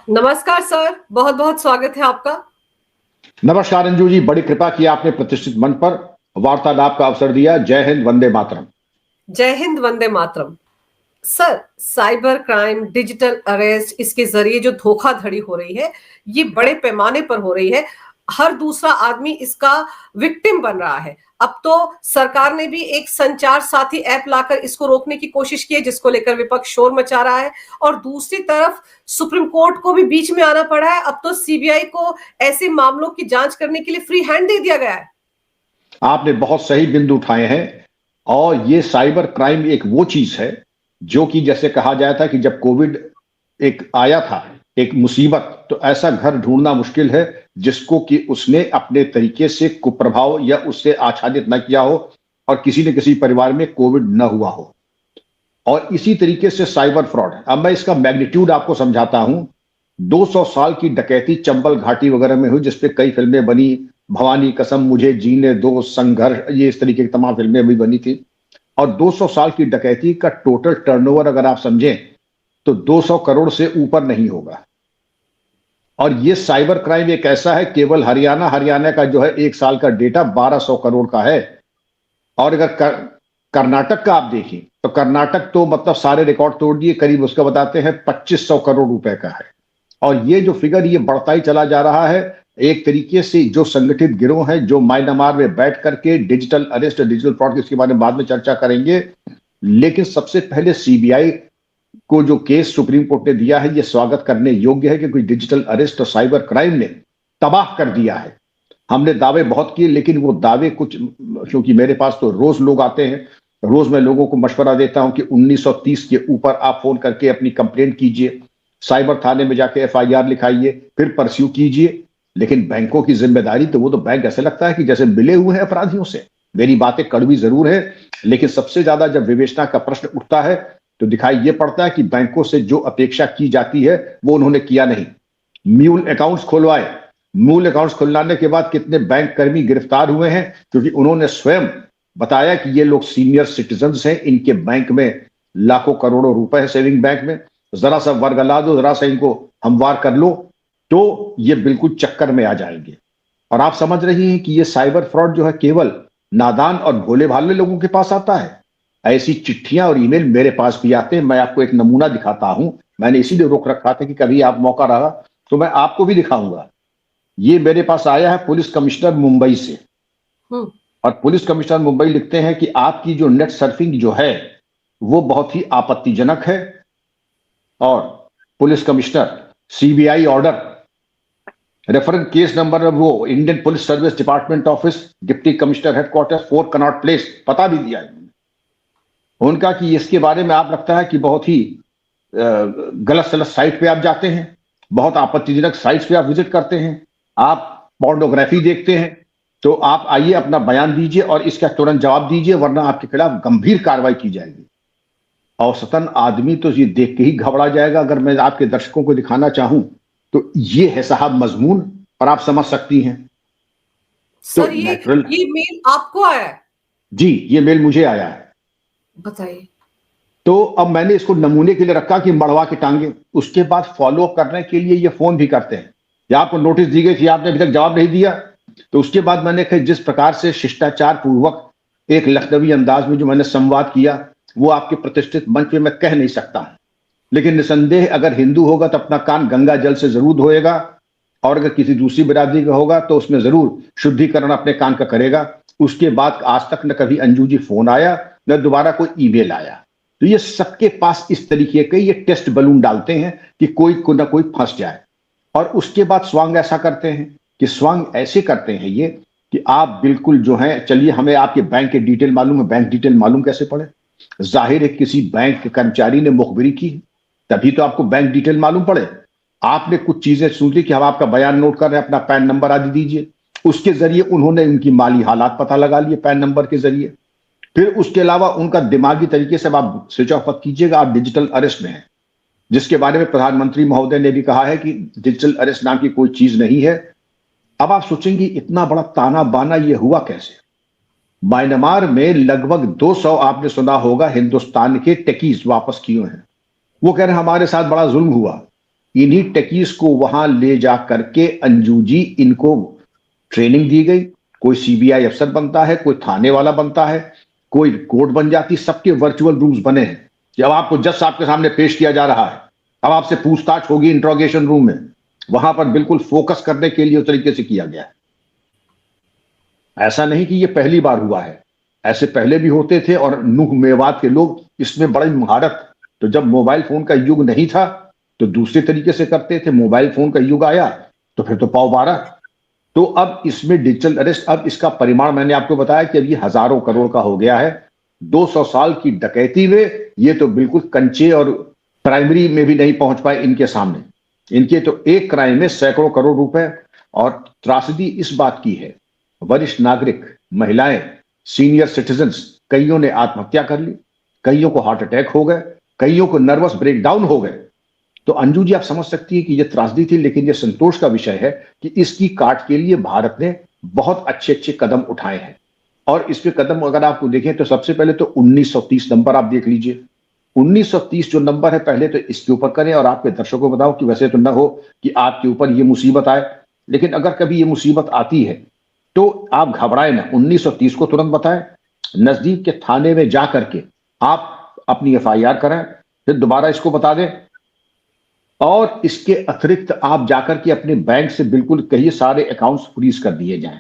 नमस्कार सर, बहुत बहुत स्वागत है आपका। नमस्कार अंजू जी, बड़ी कृपा की आपने प्रतिष्ठित मंच पर वार्तालाप का अवसर दिया। जय हिंद, वंदे मातरम। जय हिंद, वंदे मातरम। Sir, cyber crime, digital arrest, इसके जरिए जो धोखाधड़ी हो रही है, ये बड़े पैमाने पर हो रही है। हर दूसरा आदमी इसका विक्टिम बन रहा है। अब तो सरकार ने भी एक संचार साथी ऐप लाकर इसको रोकने की कोशिश की है, जिसको लेकर विपक्ष शोर मचा रहा है। और दूसरी तरफ सुप्रीम कोर्ट को भी बीच में आना पड़ा है। अब तो सीबीआई को ऐसे मामलों की जांच करने के लिए फ्री हैंड दे दिया गया है। आपने बहुत सही बिंदु उठाए हैं। और ये साइबर क्राइम एक वो चीज है जो कि जैसे कहा जाता था कि जब कोविड एक आया था, एक मुसीबत, तो ऐसा घर ढूंढना मुश्किल है जिसको कि उसने अपने तरीके से कुप्रभाव या उससे आच्छादित न किया हो और किसी न किसी परिवार में कोविड न हुआ हो। और इसी तरीके से साइबर फ्रॉड, अब मैं इसका मैग्नीट्यूड आपको समझाता हूं। 200 साल की डकैती चंबल घाटी वगैरह में हुई, जिसपे कई फिल्में बनी। भवानी कसम, मुझे जीने दो, संघर्ष, ये इस तरीके की तमाम फिल्में भी बनी थी। और 200 साल की डकैती का टोटल टर्नओवर अगर आप समझें तो 200 करोड़ से ऊपर नहीं होगा। और ये साइबर क्राइम एक ऐसा है, केवल हरियाणा का जो है एक साल का डेटा 1200 करोड़ का है। और अगर कर्नाटक का आप देखें तो कर्नाटक तो मतलब सारे रिकॉर्ड तोड़ दिए, करीब उसका बताते हैं 2500 करोड़ रुपए का है। और ये जो फिगर ये बढ़ता ही चला जा रहा है। एक तरीके से जो संगठित गिरोह है, जो म्यांमार में बैठ करके डिजिटल अरेस्ट, डिजिटल फ्रॉड, इसके बारे में बाद में चर्चा करेंगे। लेकिन सबसे पहले सीबीआई को जो केस सुप्रीम कोर्ट ने दिया है, ये स्वागत करने योग्य है, क्योंकि डिजिटल अरेस्ट और साइबर क्राइम ने तबाह कर दिया है। हमने दावे बहुत किए, लेकिन वो दावे कुछ, क्योंकि मेरे पास तो रोज लोग आते हैं, रोज मैं लोगों को मशवरा देता हूं कि 1930 के ऊपर आप फोन करके अपनी कंप्लेंट कीजिए, साइबर थाने में जाके एफआईआर लिखाइए, फिर परस्यू कीजिए। लेकिन बैंकों की जिम्मेदारी, तो वो तो बैंक ऐसे लगता है कि जैसे मिले हुए हैं अपराधियों से। मेरी बातें कड़वी जरूर है, लेकिन सबसे ज्यादा जब विवेचना का प्रश्न उठता है तो दिखाई ये पड़ता है कि बैंकों से जो अपेक्षा की जाती है वो उन्होंने किया नहीं। म्यूल अकाउंट्स खुलवाए, मूल अकाउंट्स खुलवाने के बाद कितने बैंक कर्मी गिरफ्तार हुए हैं, क्योंकि उन्होंने स्वयं बताया कि ये लोग सीनियर सिटीजन्स हैं, इनके बैंक में लाखों करोड़ों रुपए है, सेविंग बैंक में, जरा सा वर्गला दो, जरा सा इनको हमवार कर लो, तो ये बिल्कुल चक्कर में आ जाएंगे। और आप समझ रही हैं कि ये साइबर फ्रॉड जो है केवल नादान और भोले भाले लोगों के पास आता है। ऐसी चिट्ठियां और ईमेल मेरे पास भी आते हैं। मैं आपको एक नमूना दिखाता हूं, मैंने इसीलिए रोक रखा था कि कभी आप मौका रहा तो मैं आपको भी दिखाऊंगा। ये मेरे पास आया है पुलिस कमिश्नर मुंबई से। और पुलिस कमिश्नर मुंबई लिखते हैं कि आपकी जो नेट सर्फिंग जो है वो बहुत ही आपत्तिजनक है। और police commissioner, CBI order, reference case number, वो Indian police service department office, deputy commissioner headquarter, 4 Connaught Place, पता भी दिया है उनका कि इसके बारे में आप लगता है कि बहुत ही गलत सलत साइट पे आप जाते हैं, बहुत आपत्तिजनक साइट्स पे आप विजिट करते हैं, आप पोर्नोग्राफी देखते हैं, तो आप आइए अपना बयान दीजिए और इसका तुरंत जवाब दीजिए, वरना आपके खिलाफ गंभीर कार्रवाई की जाएगी। औसतन आदमी तो ये देख के ही घबरा जाएगा। अगर मैं आपके दर्शकों को दिखाना चाहूं तो ये है साहब मजमून, और आप समझ सकती हैं। सर, तो ये मेल आपको आया है? जी, ये मेल मुझे आया है। बताइए। तो अब मैंने इसको नमूने के लिए रखा कि मड़वा के टांगे, उसके बाद फॉलो अप करने के लिए ये फोन भी करते हैं, या आपको नोटिस दी गई थी, आपने अभी तक जवाब नहीं दिया। तो उसके बाद मैंने कहा जिस प्रकार से शिष्टाचार पूर्वक एक लखनवी अंदाज में जो मैंने संवाद किया, वो आपके प्रतिष्ठित मंच पे मैं कह नहीं सकता। लेकिन निसंदेह अगर हिंदू होगा तो अपना कान गंगा जल से जरूर धोएगा, और अगर किसी दूसरी बिरादरी का होगा तो उसमें जरूर शुद्धिकरण अपने कान का करेगा। उसके बाद आज तक न कभी अंजू जी फोन आया, न दोबारा कोई ईमेल आया। तो ये सबके पास इस तरीके के ये टेस्ट बलून डालते हैं कि कोई ना कोई फंस जाए। और उसके बाद स्वांग ऐसा करते हैं कि स्वांग ऐसे करते हैं ये कि आप बिल्कुल जो है, चलिए हमें आपके बैंक के डिटेल मालूम है, बैंक डिटेल मालूम कैसे पड़े? जाहिर है किसी बैंक के कर्मचारी ने मुखबिरी की, तभी तो आपको बैंक डिटेल मालूम पड़े। आपने कुछ चीजें सुन ली कि हम आपका बयान नोट कर रहे हैं, अपना पैन नंबर आदि दीजिए। उसके जरिए उन्होंने उनकी माली हालात पता लगा लिए पैन नंबर के जरिए। फिर उसके अलावा उनका दिमागी तरीके से आप स्विच ऑफ मत कीजिएगा, आप डिजिटल अरेस्ट में हैं, जिसके बारे में प्रधानमंत्री महोदय ने भी कहा है कि डिजिटल अरेस्ट नाम की कोई चीज नहीं है। अब आप सोचेंगे इतना बड़ा ताना बाना ये हुआ कैसे? म्यांमार में लगभग 200, आपने सुना होगा, हिंदुस्तान के टेकीज वापस किए हैं। वो कह रहे हैं हमारे साथ बड़ा जुल्म हुआ, इन्हीं टेकीज को वहां ले जा करके अंजू जी इनको ट्रेनिंग दी गई। कोई सीबीआई अफसर बनता है, कोई थाने वाला बनता है, कोई कोर्ट बन जाती, सबके वर्चुअल रूम्स बने हैं कि अब आपको जज साहब के सामने पेश किया जा रहा है, अब आपसे पूछताछ होगी इंट्रोगेशन रूम में। वहां पर बिल्कुल फोकस करने के लिए उस तरीके से किया गया है। ऐसा नहीं कि ये पहली बार हुआ है, ऐसे पहले भी होते थे और नूह मेवात के लोग इसमें बड़ी महारत। तो जब मोबाइल फोन का युग नहीं था तो दूसरे तरीके से करते थे, मोबाइल फोन का युग आया तो फिर तो पाव 12। तो अब इसमें डिजिटल अरेस्ट, अब इसका परिमाण मैंने आपको बताया कि अब ये हजारों करोड़ का हो गया है। 200 साल की डकैती में ये तो बिल्कुल कंचे और प्राइमरी में भी नहीं पहुंच पाए इनके सामने। इनके तो एक क्राइम में सैकड़ों करोड़ रुपए। और त्रासदी इस बात की है, वरिष्ठ नागरिक, महिलाएं, सीनियर सिटीजन्स, कईयों ने आत्महत्या कर ली, कईयों को हार्ट अटैक हो गए, कईयों को नर्वस ब्रेकडाउन हो गए। तो अंजू जी आप समझ सकती है कि यह त्रासदी थी, लेकिन यह संतोष का विषय है कि इसकी काट के लिए भारत ने बहुत अच्छे अच्छे कदम उठाए हैं। और इस पे कदम अगर आपको देखें तो सबसे पहले तो 1930 नंबर आप देख लीजिए। 1930 जो नंबर है, पहले तो इसके ऊपर करें और आपके दर्शकों को बताओ कि वैसे तो न हो कि आपके ऊपर ये मुसीबत आए, लेकिन अगर कभी ये मुसीबत आती है तो आप घबराए ना, 1930 को तुरंत बताएं, नजदीक के थाने में जा करके आप अपनी एफआईआर कराएं, फिर दोबारा इसको बता दें। और इसके अतिरिक्त आप जाकर के अपने बैंक से बिल्कुल कहिए सारे अकाउंट्स फ्रीज कर दिए जाएं।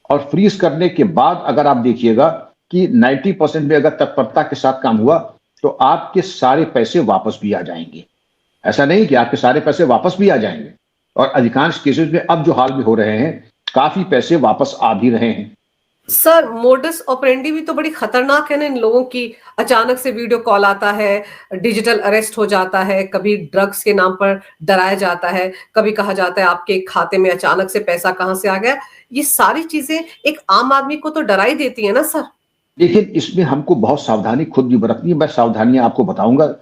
और फ्रीज करने के बाद अगर आप देखिएगा कि 90% में अगर तत्परता के साथ काम हुआ तो आपके सारे पैसे वापस भी आ जाएंगे। ऐसा नहीं कि आपके सारे पैसे वापस भी आ जाएंगे, और अधिकांश केसेस में अब जो हाल में हो रहे हैं काफी पैसे वापस आ भी रहे हैं। सर, मोडस ऑपरेंडी भी तो बड़ी खतरनाक है ना इन लोगों की। अचानक से वीडियो कॉल आता है, डिजिटल अरेस्ट हो जाता है, कभी ड्रग्स के नाम पर डराया जाता है, कभी कहा जाता है आपके खाते में अचानक से पैसा कहां से आ गया। ये सारी चीजें एक आम आदमी को तो डरा ही देती है ना सर। लेकिन इसमें हमको बहुत सावधानी खुद भी बरतनी है। मैं सावधानियां आपको बताऊंगा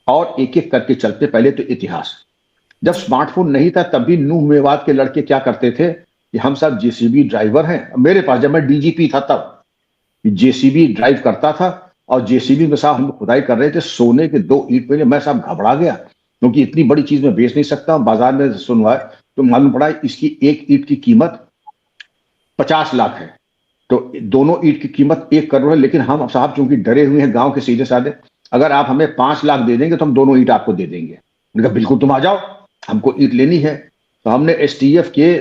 और एक एक करके चलते। पहले तो इतिहास, जब स्मार्टफोन नहीं था तब भी नूह मेवात के लड़के क्या करते थे कि हम सब जेसीबी ड्राइवर हैं। मेरे पास जब मैं डीजीपी था तब जेसीबी ड्राइव करता था और जेसीबी में साहब हम खुदाई कर रहे थे, सोने के 2 ईंट मिले। मैं साहब घबरा गया क्योंकि इतनी बड़ी चीज मैं बेच नहीं सकता। बाजार में सुनवाया तो मालूम पड़ा इसकी एक ईंट की कीमत 50 लाख है। तो दोनों ईंट की कीमत 1 करोड़ है। लेकिन हम साहब चूंकि डरे हुए हैं, गांव के सीधे साधे, अगर आप हमें 5 लाख दे देंगे तो हम दोनों ईंट आपको दे देंगे। मैंने कहा बिल्कुल तुम आ जाओ, हमको ईंट लेनी है। तो हमने एसटीएफ के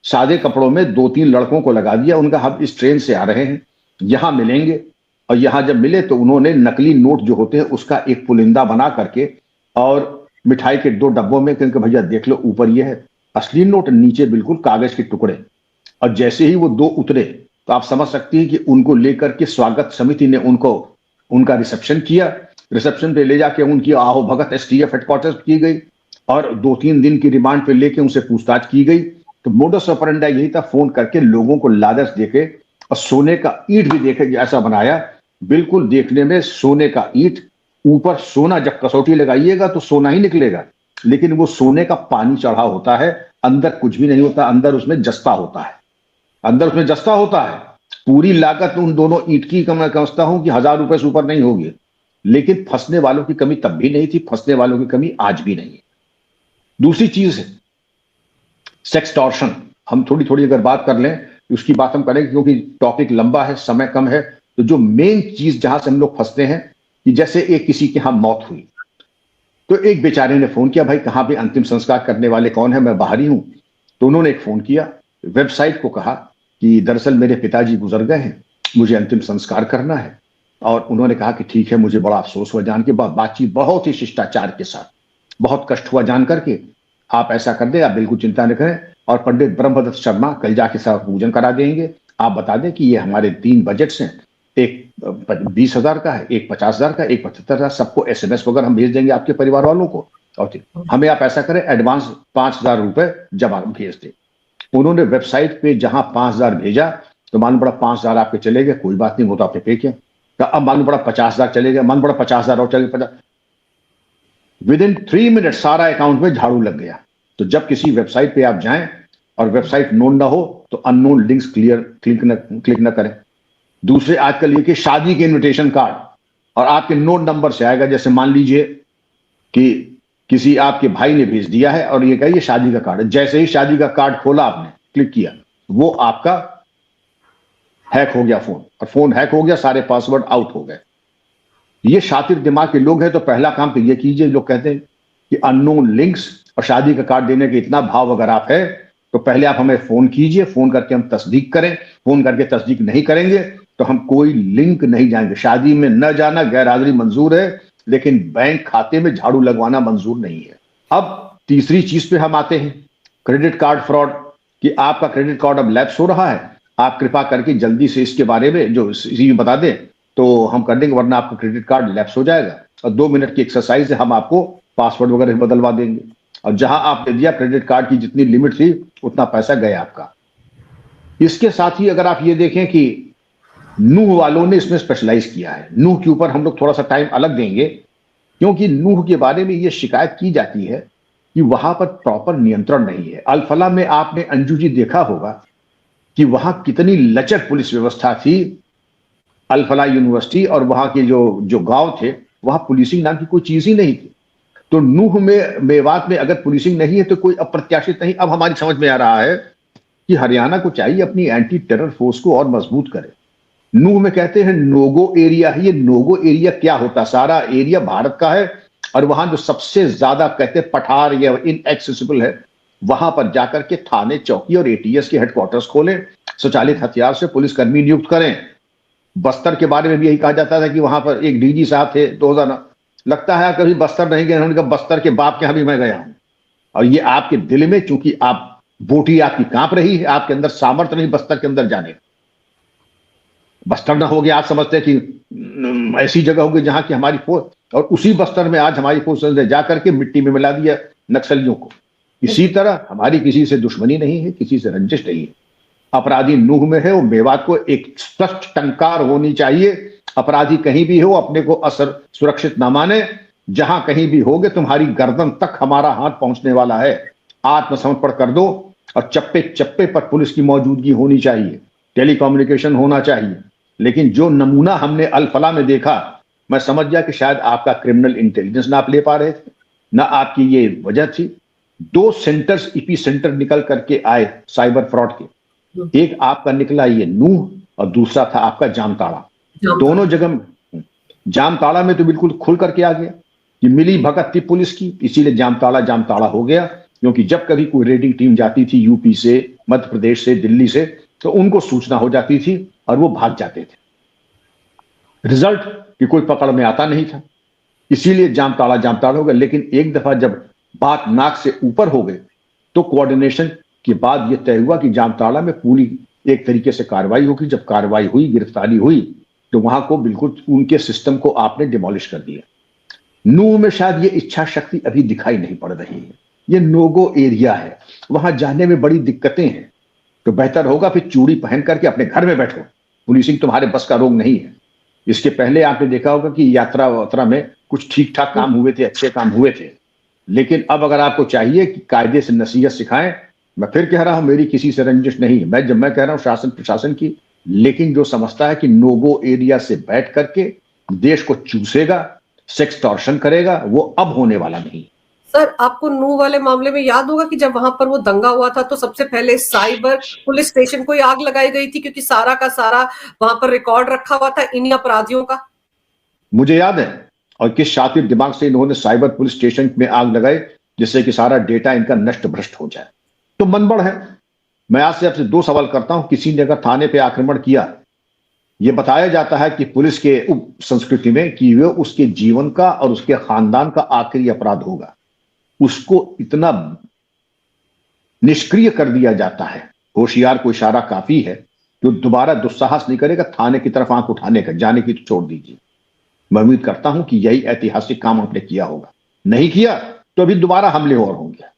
सादे कपड़ों में 2-3 लड़कों को लगा दिया। उनका हम इस ट्रेन से आ रहे हैं, यहां मिलेंगे। और यहां जब मिले तो उन्होंने नकली नोट जो होते हैं उसका एक पुलिंदा बना करके और मिठाई के 2 डब्बों में, क्योंकि भैया देख लो ऊपर ये है असली नोट, नीचे बिल्कुल कागज के टुकड़े। और जैसे ही वो 2 उतरे तो आप समझ सकती हैं कि उनको लेकर के स्वागत समिति ने उनका रिसेप्शन किया। रिसेप्शन पे ले जाके उनकी आओ भगत एसटीएफ हेडक्वार्टर की गई और 2-3 दिन की रिमांड पे लेके उनसे पूछताछ की गई। तो मोडस ऑपरेंडी यही था, फोन करके लोगों को लालच देके और सोने का ईंट भी देखे ऐसा बनाया, बिल्कुल देखने में सोने का ईंट, ऊपर सोना। जब कसौटी लगाइएगा तो सोना ही निकलेगा, लेकिन वो सोने का पानी चढ़ा होता है, अंदर कुछ भी नहीं होता, अंदर उसमें जस्ता होता है, अंदर उसमें जस्ता होता है। पूरी लागत उन दोनों ईंट की मैं समझता हूं कि 1000 रुपए से ऊपर नहीं होगी। लेकिन फंसने वालों की कमी तब भी नहीं थी, फंसने वालों की कमी आज भी नहीं है। दूसरी चीज है सेक्सटॉर्शन। हम थोड़ी थोड़ी अगर बात कर लें, उसकी बात हम करें क्योंकि टॉपिक लंबा है, समय कम है। तो जो मेन चीज जहां से हम लोग फंसते हैं कि जैसे एक किसी के यहां मौत हुई तो एक बेचारे ने फोन किया, भाई कहां पे अंतिम संस्कार करने वाले कौन है, मैं बाहर ही हूं। तो उन्होंने एक फोन किया, वेबसाइट को कहा कि दरअसल मेरे पिताजी गुजर गए हैं, मुझे अंतिम संस्कार करना है। और उन्होंने कहा कि ठीक है, मुझे बड़ा अफसोस हुआ जान के। बातचीत बहुत ही शिष्टाचार के साथ, बहुत कष्ट हुआ जान करके। आप ऐसा कर दे, आप बिल्कुल चिंता न करें, और पंडित ब्रह्मदत्त शर्मा कल जाके सब पूजन करा देंगे। आप बता दें कि ये हमारे 3 बजट्स हैं, एक 20,000 का है, एक 50,000 का, एक 75,000। सबको SMS वगैरह हम भेज देंगे आपके परिवार वालों को। और हमें आप ऐसा करें, एडवांस 5,000 रुपए जमा भेज दें। उन्होंने वेबसाइट पे जहां 5,000 भेजा तो मालूम पड़ा 5,000 आपके चले गए। कोई बात नहीं, वो तो आपने पे किया। तो अब मालूम पड़ा 50,000 चले गए, मालूम पड़ा 50,000 और चले गए। विदिन 3 मिनट सारा अकाउंट में झाड़ू लग गया। तो जब किसी वेबसाइट पे आप जाएं और वेबसाइट नोन ना हो तो अननोन लिंक्स क्लिक न करें। दूसरे आजकल ये कि शादी के इनविटेशन कार्ड और आपके नोट नंबर से आएगा। जैसे मान लीजिए किसी आपके भाई ने भेज दिया है और ये कहा ये शादी का कार्ड है। जैसे ही शादी का कार्ड खोला आपने, क्लिक किया, वो आपका हैक हो गया फोन, और फोन हैक हो गया, सारे पासवर्ड आउट हो गए। ये शातिर दिमाग के लोग हैं तो पहला काम तो ये कीजिए, लोग कहते हैं कि अननोन लिंक्स और शादी का कार्ड देने के इतना भाव अगर आप है तो पहले आप हमें फोन कीजिए, फोन करके हम तस्दीक करें। फोन करके तस्दीक नहीं करेंगे तो हम कोई लिंक नहीं जाएंगे। शादी में न जाना, गैर हाजिरी मंजूर है, लेकिन बैंक खाते में झाड़ू लगवाना मंजूर नहीं है। अब तीसरी चीज पे हम आते हैं, क्रेडिट कार्ड फ्रॉड, कि आपका क्रेडिट कार्ड अब लैप्स हो रहा है, आप कृपा करके जल्दी से इसके बारे में जो इसी में बता दें तो हम कर देंगे, वरना आपका क्रेडिट कार्ड लैप्स हो जाएगा। और 2 मिनट की एक्सरसाइज है, हम आपको पासवर्ड वगैरह बदलवा देंगे। और जहां आपने दिया क्रेडिट कार्ड की जितनी लिमिट थी उतना पैसा गया आपका। इसके साथ ही अगर आप ये देखें कि नूह वालों ने इसमें स्पेशलाइज किया है। नूह के ऊपर हम लोग थोड़ा सा टाइम अलग देंगे, क्योंकि नूह के बारे में ये शिकायत की जाती है कि वहां पर प्रॉपर नियंत्रण नहीं है। अल फलाह में आपने अंजू जी देखा होगा कि वहां कितनी लचर पुलिस व्यवस्था थी। अल फलाह यूनिवर्सिटी और वहां के जो गांव थे, वहां पुलिसिंग नाम की कोई चीज ही नहीं थी। तो नूह में, मेवात में अगर पुलिसिंग नहीं है तो कोई अप्रत्याशित नहीं। अब हमारी समझ में आ रहा है कि हरियाणा को चाहिए अपनी एंटी टेरर फोर्स को और मजबूत करे। नूह में कहते हैं नोगो एरिया है। ये नोगो एरिया क्या होता? सारा एरिया भारत का है और वहां जो सबसे ज्यादा कहते हैं पठार या इनएक्सेसिबल है, वहां पर जाकर के थाने, चौकी और एटीएस के हेडक्वार्टर्स खोलें, स्वचालित हथियार से पुलिसकर्मी नियुक्त करें। बस्तर के बारे में भी यही कहा जाता था कि वहां पर एक डीजी साहब थे 2000, लगता है कभी बस्तर नहीं गए। उन्होंने कहा बस्तर के बाप के यहां भी मैं गया हूं। और ये आपके दिल में, चूंकि आप बोटी आपकी कांप रही है, आपके अंदर सामर्थ्य नहीं बस्तर के अंदर जाने। बस्तर ना हो गया, आप समझते हैं कि ऐसी जगह होगी जहां की हमारी फोर्स, और उसी बस्तर में आज हमारी फोर्स ने जाकर के मिट्टी में मिला दिया नक्सलियों को। इसी तरह हमारी किसी से दुश्मनी नहीं है, किसी से रंजिश नहीं है। अपराधी नूह में है, वो मेवात को एक स्पष्ट टंकार होनी चाहिए। अपराधी कहीं भी हो, अपने को असर सुरक्षित ना माने। जहां कहीं भी होगे तुम्हारी गर्दन तक हमारा हाथ पहुंचने वाला है। आत्मसमर्पण कर दो। और चप्पे चप्पे पर पुलिस की मौजूदगी होनी चाहिए, टेलीकम्युनिकेशन होना चाहिए। लेकिन जो नमूना हमने अल फलाह में देखा, मैं समझ गया कि शायद आपका क्रिमिनल इंटेलिजेंस ना आप ले पा रहे थे, ना आपकी ये वजह थी। 2 सेंटर्स ईपी सेंटर निकल करके आए साइबर फ्रॉड के। एक आपका निकला ये नूह और दूसरा था आपका जामताड़ा। दोनों जगह जामताड़ा में तो बिल्कुल खुल करके आ गया कि मिली भगत थी पुलिस की, इसीलिए जामताड़ा हो गया। क्योंकि जब कभी कोई रेडिंग टीम जाती थी यूपी से, मध्य प्रदेश से, दिल्ली से, तो उनको सूचना हो जाती थी और वो भाग जाते थे। रिजल्ट कि कोई पकड़ में आता नहीं था, इसीलिए जामताड़ा हो गया। लेकिन एक दफा जब बात नाक से ऊपर हो गई तो कोऑर्डिनेशन के बाद यह तय हुआ कि जामताड़ा में पूरी एक तरीके से कार्रवाई होगी। जब कार्रवाई हुई, गिरफ्तारी हुई, तो वहां को बिल्कुल उनके सिस्टम को आपने डिमोलिश कर दिया। नूह में शायद ये इच्छा शक्ति अभी दिखाई नहीं पड़ रही है। ये नोगो एरिया है, वहां जाने में बड़ी दिक्कतें हैं। तो बेहतर होगा फिर चूड़ी पहन करके अपने घर में बैठो। पुलिसिंग तुम्हारे बस का रोग नहीं है। इसके पहले आपने देखा होगा कि यात्रा वात्रा में कुछ ठीक ठाक काम हुए थे, अच्छे काम हुए थे। लेकिन अब अगर आपको चाहिए कि कायदे से नसीहत सिखाएं, मैं फिर कह रहा हूं मेरी किसी से रंजिश नहीं है। मैं कह रहा हूं शासन प्रशासन की। लेकिन जो समझता है कि नोगो एरिया से बैठ करके देश को चूसेगा, सेक्सटॉर्शन करेगा, वो अब होने वाला नहीं। सर, आपको नूह वाले मामले में याद होगा कि जब वहां पर वो दंगा हुआ था तो सबसे पहले साइबर पुलिस स्टेशन को ही आग लगाई गई थी, क्योंकि सारा का सारा वहां पर रिकॉर्ड रखा हुआ था इन्हीं अपराधियों का। मुझे याद है। और किस शातिर दिमाग से इन्होंने साइबर पुलिस स्टेशन में आग लगाई, जिससे कि सारा डेटा इनका नष्ट भ्रष्ट हो जाए। तो मनबड़ है। मैं आज से आपसे 2 सवाल करता हूं। किसी ने अगर थाने पे आक्रमण किया, यह बताया जाता है कि पुलिस के उप संस्कृति में कि वह उसके जीवन का और उसके खानदान का आखिरी अपराध होगा। उसको इतना निष्क्रिय कर दिया जाता है, होशियार को इशारा काफी है, जो दोबारा दुस्साहस नहीं करेगा थाने की तरफ आंख उठाने का, जाने की तो छोड़ दीजिए। मैं उम्मीद करता हूं कि यही ऐतिहासिक काम आपने किया होगा। नहीं किया तो अभी दोबारा हमले और होंगे।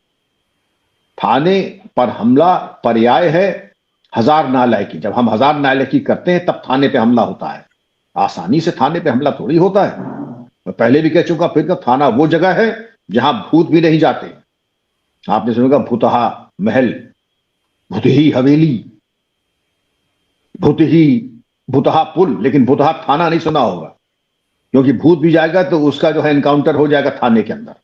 थाने पर हमला पर्याय है हजार नालायकी। जब हम हजार नालायकी करते हैं तब थाने पे हमला होता है। आसानी से थाने पे हमला थोड़ी होता है। मैं पहले भी कह चुका, फिर थाना वो जगह है जहां भूत भी नहीं जाते। आपने सुना भूतहा महल, भूतही हवेली, भूतहा पुल, लेकिन भूतहा थाना नहीं सुना होगा। क्योंकि भूत भी जाएगा तो उसका जो है एनकाउंटर हो जाएगा थाने के अंदर।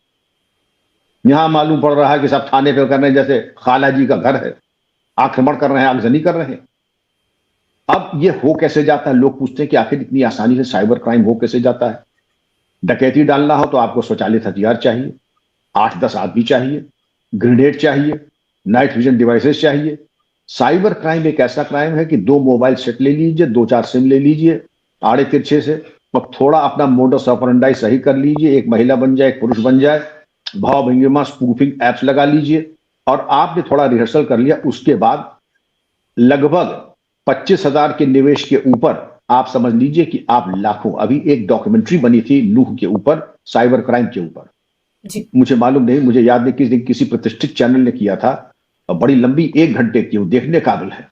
यहां मालूम पड़ रहा है कि सब थाने पे कर रहे हैं जैसे खाला जी का घर है, आक्रमण कर रहे हैं, आगजनी कर रहे हैं। अब ये हो कैसे जाता है? लोग पूछते हैं कि आखिर इतनी आसानी से साइबर क्राइम हो कैसे जाता है? डकैती डालना हो तो आपको स्वचालित हथियार चाहिए, 8-10 आदमी चाहिए, ग्रेनेड चाहिए, नाइट विजन डिवाइसेस चाहिए। साइबर क्राइम एक ऐसा क्राइम है कि 2 मोबाइल सेट ले लीजिए, 2-4 सिम ले लीजिए आड़े तिरछे से, और थोड़ा अपना मोडस ऑपरेंडाई सही कर लीजिए, एक महिला बन जाए, एक पुरुष बन जाए, भाव भंगिमा स्पूफिंग एप्स लगा लीजिए, और आपने थोड़ा रिहर्सल कर लिया, उसके बाद लगभग 25,000 के निवेश के ऊपर आप समझ लीजिए कि आप लाखों। अभी एक डॉक्यूमेंट्री बनी थी नूह के ऊपर, साइबर क्राइम के ऊपर, जी मुझे मालूम नहीं, मुझे याद नहीं किसी प्रतिष्ठित चैनल ने किया था, और बड़ी लंबी 1 घंटे की, वो देखने काबिल है।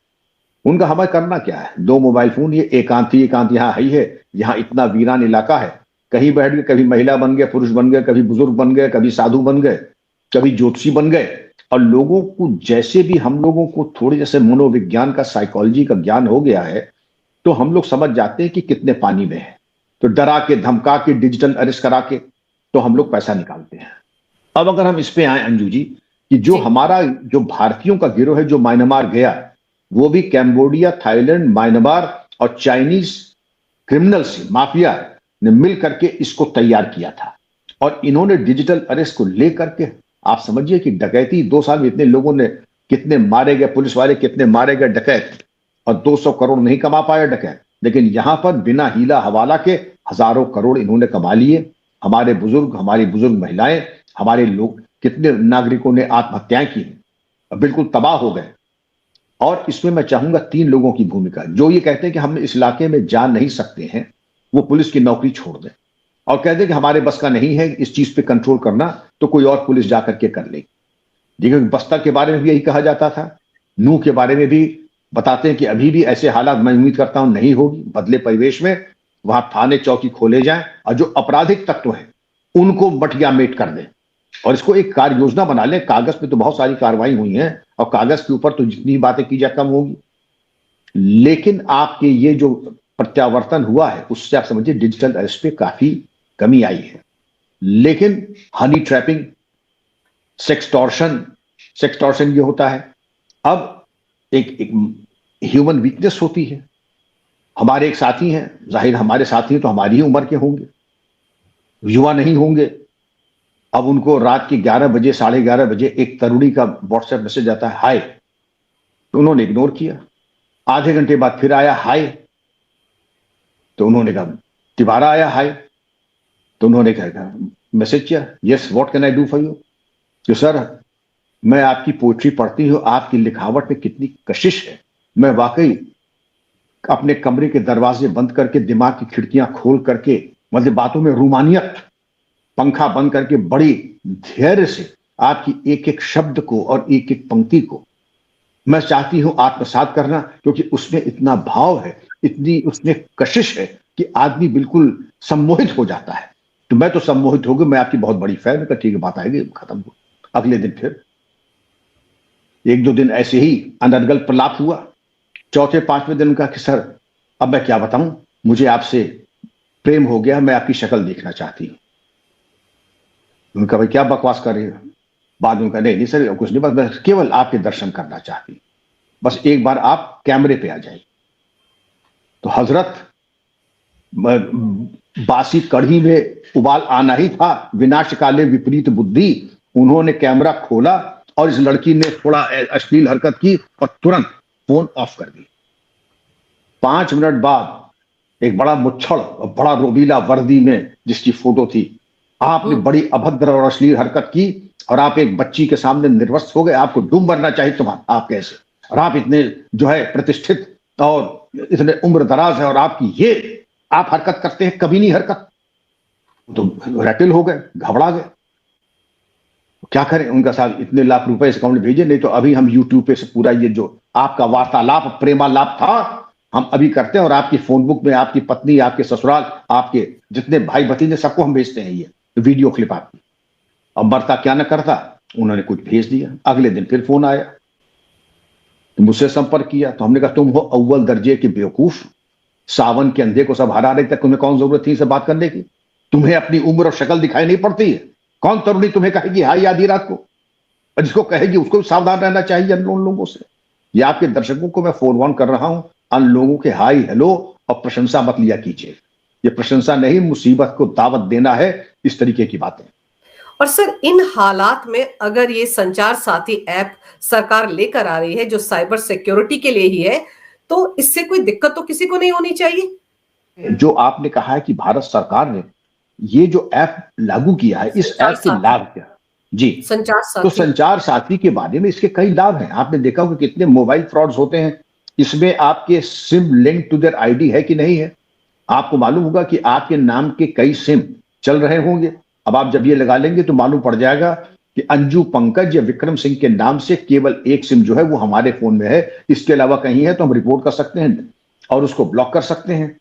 उनका हमें करना क्या है? 2 मोबाइल फोन, ये एकांत यहाँ है, यहाँ इतना वीरान इलाका है, कहीं बैठ गए, कभी महिला बन गए, पुरुष बन गए, कभी बुजुर्ग बन गए, कभी साधु बन गए, कभी ज्योतिषी बन गए। और लोगों को जैसे भी, हम लोगों को थोड़े जैसे मनोविज्ञान का, साइकोलॉजी का ज्ञान हो गया है, तो हम लोग समझ जाते हैं कि कितने पानी में है, तो डरा के, धमका के, डिजिटल अरेस्ट करा के तो हम लोग पैसा निकालते हैं। अब अगर हम इस पे आए अंजू जी, कि जो जी हमारा, जो भारतीयों का गिरोह है जो म्यांमार गया, वो भी कैम्बोडिया, थाईलैंड, म्यांमार और चाइनीज क्रिमिनल से, माफिया ने मिल करके इसको तैयार किया था। और इन्होंने डिजिटल अरेस्ट को लेकर के, आप समझिए कि डकैती 2 साल में इतने लोगों ने, कितने मारे गए पुलिस वाले, कितने मारे गए डकैत, और 200 करोड़ नहीं कमा पाया डकैत, लेकिन यहां पर बिना हीला हवाला के हजारों करोड़ इन्होंने कमा लिए। हमारे बुजुर्ग, हमारी बुजुर्ग महिलाएं, हमारे लोग, कितने नागरिकों ने आत्महत्याएं की, बिल्कुल तबाह हो गए। और इसमें मैं चाहूंगा 3 लोगों की भूमिका। जो ये कहते हैं कि हम इस इलाके में जा नहीं सकते हैं, वो पुलिस की नौकरी छोड़ दें, और कहते हैं कि हमारे बस का नहीं है इस चीज पे कंट्रोल करना, तो कोई और पुलिस जाकर के कर लेगी। देखिए, बस्तर के बारे में भी यही कहा जाता था, नूह के बारे में भी बताते हैं कि अभी भी ऐसे हालात, मैं उम्मीद करता हूं नहीं होगी, बदले परिवेश में वहां थाने चौकी खोले जाएं, और जो आपराधिक तत्व हैं उनको मटिया मेट कर दें, और इसको एक कार्य योजना बना लें। कागज पे तो बहुत सारी कार्रवाई हुई है, और कागज के ऊपर तो जितनी बातें की जाए कम होगी, लेकिन आपके ये जो प्रत्यावर्तन हुआ है, उससे आप समझिए डिजिटल अरेस्ट पे काफी कमी आई है। लेकिन हनी ट्रैपिंग, सेक्सटॉर्शन, सेक्सटॉर्शन ये होता है। अब एक ह्यूमन वीकनेस होती है। हमारे एक साथी हैं, जाहिर हमारे साथी हैं तो हमारी ही उम्र के होंगे, युवा नहीं होंगे। अब उनको रात के 11 बजे, 11:30 बजे एक तरुणी का व्हाट्सएप मैसेज आता है, हाय, तो उन्होंने इग्नोर किया। आधे घंटे बाद फिर आया हाय, तो उन्होंने कहा, दोबारा आया हाय, तो उन्होंने कहा, मैसेज किया, yes what can I do for you. तो सर, मैं आपकी पोएट्री पढ़ती हूं, आपकी लिखावट में कितनी कशिश है, मैं वाकई अपने कमरे के दरवाजे बंद करके, दिमाग की खिड़कियां खोल करके, मतलब बातों में रूमानियत, पंखा बंद करके बड़ी धैर्य से आपकी एक एक शब्द को और एक एक पंक्ति को मैं चाहती हूं आत्मसात करना, क्योंकि उसमें इतना भाव है, इतनी उसमें कशिश है कि आदमी बिल्कुल सम्मोहित हो जाता है। तो मैं तो सम्मोहित हो गया, मैं आपकी बहुत बड़ी फैन हूं। ठीक है, बात आएगी, खत्म हो। अगले दिन फिर 1-2 दिन ऐसे ही अनर्गल प्रलाप हुआ। चौथे 5वें दिन कहा कि सर, अब मैं क्या बताऊं, मुझे आपसे प्रेम हो गया, मैं आपकी शक्ल देखना चाहती हूं। उनका, भाई क्या बकवास कर रही हो? बाद में कहा, नहीं सर, कुछ नहीं, बस मैं केवल आपके दर्शन करना चाहती हूं, बस एक बार आप कैमरे पे आ जाइए। तो हजरत, बासी कढ़ी में उबाल आना ही था, विनाश काले विपरीत बुद्धि। उन्होंने कैमरा खोला और इस लड़की ने थोड़ा अश्लील हरकत की और तुरंत फोन ऑफ कर दी। 5 मिनट बाद एक बड़ा मुच्छड़ और बड़ा रोबीला वर्दी में जिसकी फोटो थी, आपने बड़ी अभद्र और अश्लील हरकत की, और आप एक बच्ची के सामने निर्वस्त्र हो गए। आपको डूब मरना चाहिए तुम्हारा, आप कैसे, और आप इतने जो है प्रतिष्ठित और इतने उम्र दराज है, और आपकी ये आप हरकत करते हैं, कभी नहीं हरकत। तो रैटिल हो गए, घबरा गए, क्या करें। उनका साहब इतने लाख रुपए इस अकाउंट में भेजे, नहीं तो अभी हम यूट्यूब पे से पूरा ये जो आपका वार्तालाप, प्रेमालाप था, हम अभी करते हैं, और आपकी फोन बुक में आपकी पत्नी, आपके ससुराल, आपके जितने भाई भतीजे, सबको हम भेजते हैं ये वीडियो क्लिप आपकी। अब मरता क्या न करता, उन्होंने कुछ भेज दिया। अगले दिन फिर फोन आया, तो मुझसे संपर्क किया, तो हमने कहा, तुम हो अव्वल दर्जे के बेवकूफ, सावन के अंधे को सब हरा रहे, तक तुम्हें कौन जरूरत थी इसे बात करने की? तुम्हें अपनी उम्र और शक्ल दिखाई नहीं पड़ती है? कौन तरुणी तुम्हें कहेगी हाय आधी रात को? और जिसको कहेगी उसको भी सावधान रहना चाहिए अननोन लोगों से। ये आपके दर्शकों को मैं फोन ऑन कर रहा हूं, अन लोगों के हाय हेलो और प्रशंसा मत लिया कीजिए। ये प्रशंसा नहीं, मुसीबत को दावत देना है, इस तरीके की बातें। और सर, इन हालात में अगर ये संचार साथी ऐप सरकार लेकर आ रही है जो साइबर सिक्योरिटी के लिए ही है, तो इससे कोई दिक्कत तो किसी को नहीं होनी चाहिए। जो आपने कहा है कि भारत सरकार ने ये जो ऐप लागू किया है, इस संचार ऐप के साथी, लाभ क्या? जी, संचार तो साथी। संचार साथी के बारे में इसके कई लाभ हैं। आपने देखा होगा कितने मोबाइल फ्रॉड्स होते हैं। इसमें आपके SIM link to their ID है कि नहीं है। आपको मालूम होगा कि आपके नाम के कई सिम चल रहे होंगे। अब आप जब ये लगा लेंगे तो मालूम पड़ जाएगा कि अंजू पंकज या विक्रम सिंह के नाम से केवल एक सिम जो है वो हमारे फोन में है, इसके अलावा कहीं है तो हम रिपोर्ट कर सकते हैं और उसको ब्लॉक कर सकते हैं।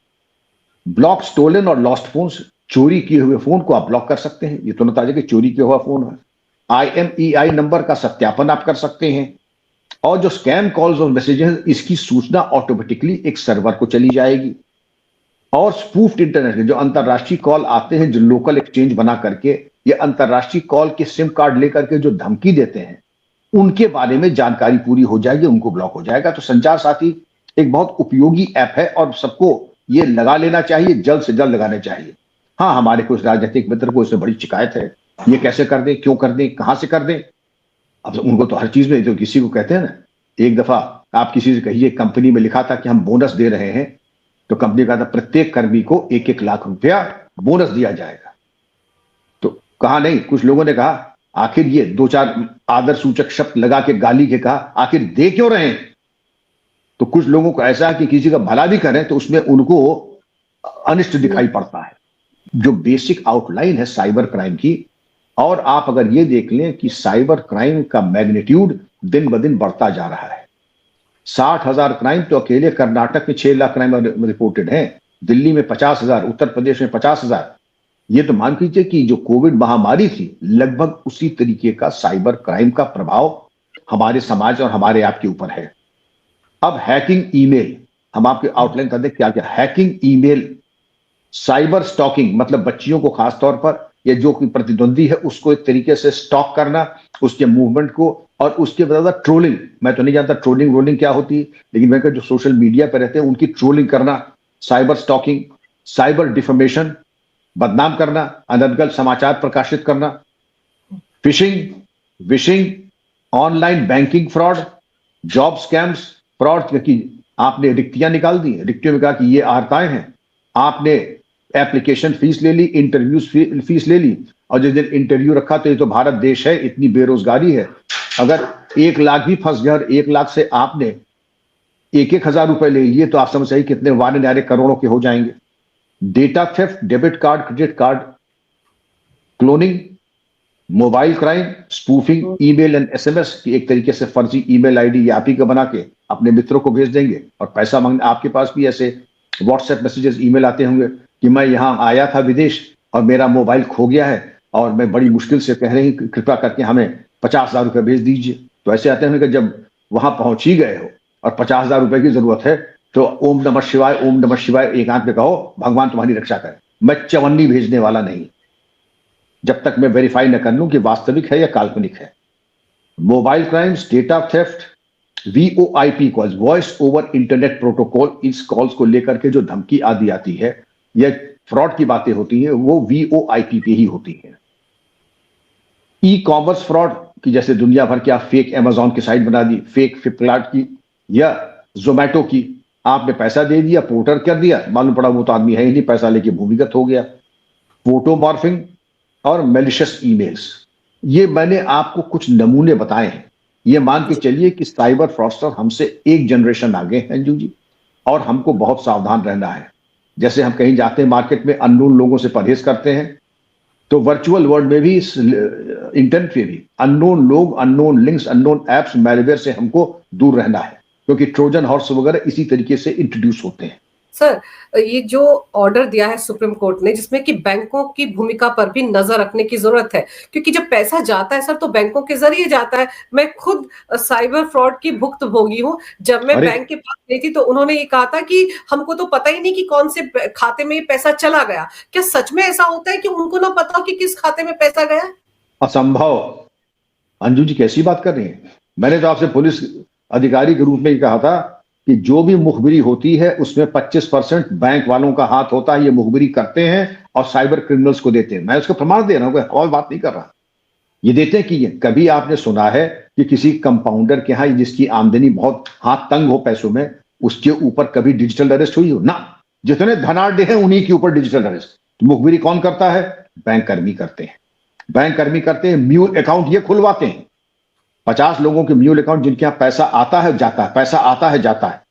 ब्लॉक स्टोलन और लॉस्ट फोन, चोरी किए हुए फोन को आप ब्लॉक कर सकते हैं। ये तो न ताजा कि चोरी किया हुआ फोन है। IMEI नंबर का सत्यापन आप कर सकते हैं। और जो स्कैम कॉल्स और मैसेजेस, इसकी सूचना ऑटोमेटिकली एक सर्वर को चली जाएगी। और स्पूफ्ड इंटरनेट जो अंतरराष्ट्रीय कॉल आते हैं, जो लोकल एक्सचेंज बना करके ये अंतरराष्ट्रीय कॉल के सिम कार्ड लेकर के जो धमकी देते हैं, उनके बारे में जानकारी पूरी हो जाएगी, उनको ब्लॉक हो जाएगा। तो संचार साथी एक बहुत उपयोगी ऐप है और सबको ये लगा लेना चाहिए, जल्द से जल्द लगाने चाहिए। हाँ, हमारे कुछ राजनीतिक मित्र को इसमें बड़ी शिकायत है, ये कैसे कर दें, क्यों कर दें, कहां से कर दें। अब उनको तो हर चीज में, तो किसी को कहते हैं ना, एक दफा आप किसी से कहिए कंपनी में लिखा था कि हम बोनस दे रहे हैं, तो कंपनी का था प्रत्येक कर्मी को 1-1 लाख रुपया बोनस दिया जाएगा। तो कहा नहीं, कुछ लोगों ने कहा आखिर ये 2-4 आदर सूचक शब्द लगा के गाली के कहा आखिर दे क्यों रहे हैं। तो कुछ लोगों को ऐसा है कि किसी का भला भी करें तो उसमें उनको अनिष्ट दिखाई पड़ता है। जो बेसिक आउटलाइन है साइबर क्राइम की, और आप अगर ये देख लें कि साइबर क्राइम का मैग्नीट्यूड दिन ब दिन बढ़ता जा रहा है। 60,000 क्राइम तो अकेले कर्नाटक में 6 लाख क्राइम रिपोर्टेड हैं, दिल्ली में 50,000, उत्तर प्रदेश में 50,000। ये तो मान लीजिए कि जो कोविड महामारी थी, लगभग उसी तरीके का साइबर क्राइम का प्रभाव हमारे समाज और हमारे आपके ऊपर है। अब हैकिंग ईमेल, हम आपके आउटलाइन कर दें क्या क्या। हैकिंग ईमेल, साइबर स्टॉकिंग मतलब बच्चियों को खासतौर पर या जो कोई प्रतिद्वंदी है उसको एक तरीके से स्टॉक करना, उसके मूवमेंट को, और उसके बाद ट्रोलिंग। मैं तो नहीं जानता ट्रोलिंग रोलिंग क्या होती है, लेकिन मैं जो सोशल मीडिया पर रहते हैं उनकी ट्रोलिंग करना, साइबर स्टॉकिंग, साइबर डिफेमेशन, बदनाम करना, अनर्गल समाचार प्रकाशित करना, fishing, wishing, online banking fraud, job scams, fraud की आपने रिक्तियां निकाल दी, रिक्तियों में कहा कि ये आर्ताएं हैं, आपने एप्लीकेशन फीस ले ली, इंटरव्यूज फीस ले ली, और जिस दिन इंटरव्यू रखा तो ये तो भारत देश है, इतनी बेरोजगारी है, अगर 1 लाख भी फंस गया और 1 लाख से आपने 1-1 हजार रुपए ले लिए तो आप समझ सही कितने वारे न्यारे करोड़ों के हो जाएंगे। Data theft, debit card, credit card cloning, mobile crime, spoofing, email and SMS की एक तरीके से फर्जी ईमेल आईडी या आप ही का बना के अपने मित्रों को भेज देंगे और पैसा मांगने। आपके पास भी ऐसे व्हाट्सएप मैसेजेस, ईमेल आते होंगे कि मैं यहां आया था विदेश और मेरा मोबाइल खो गया है और मैं बड़ी मुश्किल से कह रही हूं कृपया करके हमें 50,000 रुपए भेज दीजिए। तो ऐसे आते हैं कि जब वहां पहुंच ही गए हो और 50,000 रुपए की जरूरत है तो ओम नमः शिवाय, ओम नमः शिवाय एक हाथ में कहो, भगवान तुम्हारी रक्षा करे। मैं चवन्नी भेजने वाला नहीं जब तक मैं वेरीफाई न कर लूं कि वास्तविक है या काल्पनिक है। Mobile crimes, data theft, VoIP calls, voice over internet protocol, इस कॉल्स को लेकर के जो धमकी आदि आती है या फ्रॉड की बातें होती है वो VoIP पे ही होती है। ई कॉमर्स फ्रॉड की, जैसे दुनिया भर की आप फेक अमेजॉन की साइट बना दी, फेक फ्लिपकार्ट की या जोमेटो की, आपने पैसा दे दिया, पोर्टर कर दिया, मालूम पड़ा वो तो आदमी है ही नहीं, पैसा लेके भूमिगत हो गया। फोटो मॉर्फिंग और मेलिशियस ईमेल्स, ये मैंने आपको कुछ नमूने बताए हैं। ये मान के चलिए कि साइबर फ्रॉडस्टर हमसे एक जनरेशन आगे हैं अंजू जी, और हमको बहुत सावधान रहना है। जैसे हम कहीं जाते हैं मार्केट में, अननोन लोगों से परहेज करते हैं, तो वर्चुअल वर्ल्ड में भी, इंटरनेट पे भी अननोन लोग, unknown links, unknown apps, malware से हमको दूर रहना है, क्योंकि ट्रोजन हॉर्स वगैरह इसी तरीके से इंट्रोड्यूस होते हैं। सर, ये जो ऑर्डर दिया है सुप्रीम कोर्ट ने, जिसमें कि बैंकों की भूमिका पर भी नजर रखने की जरूरत है, क्योंकि जब पैसा जाता है सर तो बैंकों के जरिए जाता है। मैं खुद साइबर फ्रॉड की भुक्तभोगी हूं। जब मैं बैंक के पास गई थी तो उन्होंने ये कहा था कि हमको तो पता ही नहीं कि कौन से खाते में ये पैसा चला गया। क्या सच में ऐसा होता है कि उनको ना पता हो कि किस खाते में पैसा गया? असंभव। अंजू जी कैसी बात कर रही हैं? मैंने तो आपसे पुलिस अधिकारी के रूप में ही कहा था कि जो भी मुखबिरी होती है उसमें 25% बैंक वालों का हाथ होता है, ये मुखबिरी करते हैं और साइबर क्रिमिनल्स को देते हैं। मैं उसका प्रमाण दे रहा हूं, और बात नहीं कर रहा। ये देते हैं कि ये कभी आपने सुना है कि किसी कंपाउंडर के यहाँ जिसकी आमदनी बहुत हाथ तंग हो पैसों में, उसके ऊपर कभी डिजिटल अरेस्ट हुई हो? ना। जितने धनाढ़ हैं उन्हीं के ऊपर डिजिटल अरेस्ट। तो मुखबिरी कौन करता है? बैंक कर्मी करते हैं। बैंक कर्मी करते हैं, म्यूल अकाउंट ये खुलवाते हैं। 50 लोगों के म्यूल अकाउंट जिनके यहाँ पैसा आता है जाता है, पैसा आता है जाता है,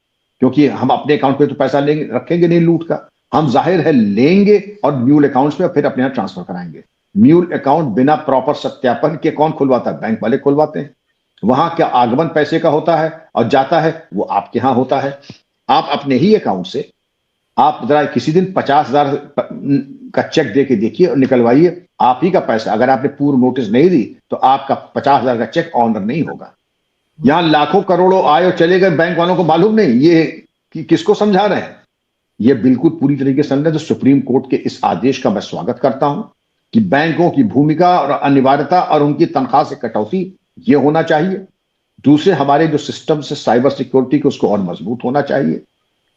क्योंकि हम अपने अकाउंट पे तो पैसा लेंगे, रखेंगे नहीं लूट का। हम जाहिर है लेंगे और म्यूल अकाउंट्स में फिर अपने यहाँ ट्रांसफर कराएंगे। म्यूल अकाउंट बिना प्रॉपर सत्यापन के कौन खुलवाता है? बैंक वाले खुलवाते हैं। वहां क्या आगमन पैसे का होता है और जाता है वो आपके यहां होता है। आप अपने ही अकाउंट से आप जरा किसी दिन 50,000 का चेक दे के देखिए और निकलवाइए, आप ही का पैसा। अगर आपने पूर्व नोटिस नहीं दी तो आपका 50,000 का चेक ऑनर नहीं होगा। यहां लाखों करोड़ों आए और चले गए, बैंक वालों को मालूम नहीं। ये किसको समझा रहे हैं? ये बिल्कुल पूरी तरीके से समझे। तो सुप्रीम कोर्ट के इस आदेश का मैं स्वागत करता हूं कि बैंकों की भूमिका और अनिवार्यता और उनकी तनख्वाह से कटौती ये होना चाहिए। दूसरे, हमारे जो सिस्टम से साइबर सिक्योरिटी को उसको और मजबूत होना चाहिए।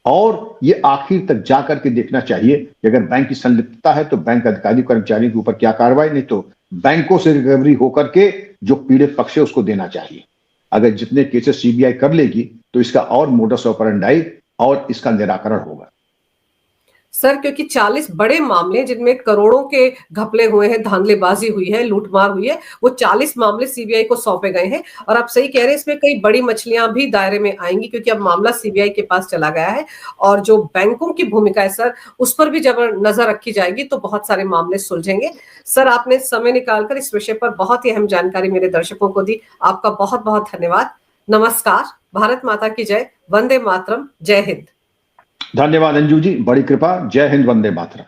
और ये आखिर तक जाकर के देखना चाहिए कि अगर बैंक की संलिप्तता है तो बैंक अधिकारी कर्मचारियों के ऊपर क्या कार्रवाई, नहीं तो बैंकों से रिकवरी होकर के जो पीड़ित पक्ष है उसको देना चाहिए। अगर जितने केसेस सीबीआई कर लेगी तो इसका और मोडस ऑपरेंडाई और इसका निराकरण होगा। सर, क्योंकि 40 बड़े मामले जिनमें करोड़ों के घपले हुए हैं, धांधलेबाजी हुई है, लूटमार हुई है, वो 40 मामले सीबीआई को सौंपे गए हैं। और आप सही कह रहे हैं, इसमें कई बड़ी मछलियां भी दायरे में आएंगी, क्योंकि अब मामला सीबीआई के पास चला गया है। और जो बैंकों की भूमिका है सर, उस पर भी जब नजर रखी जाएगी तो बहुत सारे मामले सुलझेंगे। सर, आपने समय निकालकर इस विषय पर बहुत ही अहम जानकारी मेरे दर्शकों को दी। आपका बहुत बहुत धन्यवाद। नमस्कार। भारत माता की जय। वंदे मातरम। जय हिंद। धन्यवाद अंजू जी, बड़ी कृपा। जय हिंद, वंदे मातरम।